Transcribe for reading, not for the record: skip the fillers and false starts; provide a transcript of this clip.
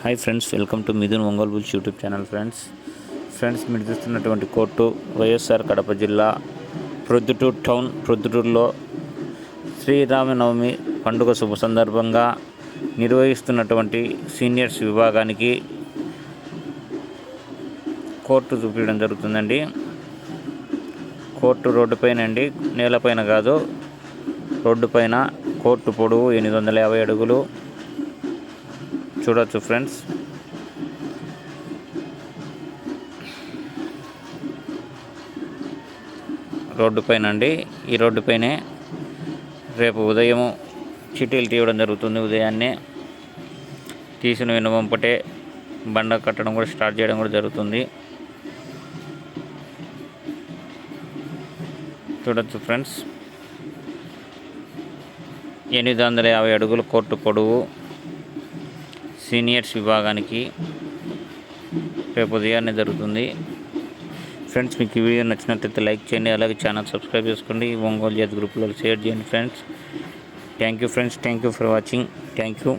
Hi friends, welcome to Mithun Ongole bulls YouTube channel. Friends మీరు చూస్తున్నటువంటి court YSR Kadapa జిల్లా ప్రొద్దుటూరు టౌన్. ప్రొద్దుటూరులో శ్రీరామనవమి పండుగ శుభ సందర్భంగా నిర్వహిస్తున్నటువంటి సీనియర్స్ విభాగానికి కోర్టు చూపించడం జరుగుతుందండి. కోర్టు రోడ్డు పైన అండి, నేలపైన కాదు, రోడ్డు పైన. కోర్టు పొడవు 850 అడుగులు చూడవచ్చు ఫ్రెండ్స్. రోడ్డు పైన అండి, ఈ రోడ్డు పైనే రేపు ఉదయం చిటీలు తీయడం జరుగుతుంది. ఉదయాన్నే తీసిన వెనువంపటే బండ కట్టడం కూడా స్టార్ట్ చేయడం కూడా జరుగుతుంది. చూడొచ్చు ఫ్రెండ్స్, 850 అడుగులు కోర్టు పొడవు సీనియర్స్ విభాగానికి రేపు ఉదయాన్నే జరుగుతుంది. ఫ్రెండ్స్, మీకు ఈ వీడియో నచ్చినట్లయితే లైక్ చేయండి, అలాగే ఛానల్ సబ్స్క్రైబ్ చేసుకోండి, ఒంగోలు జాతి గ్రూప్లో షేర్ చేయండి friends. Thank you friends, thank you for watching. Thank you.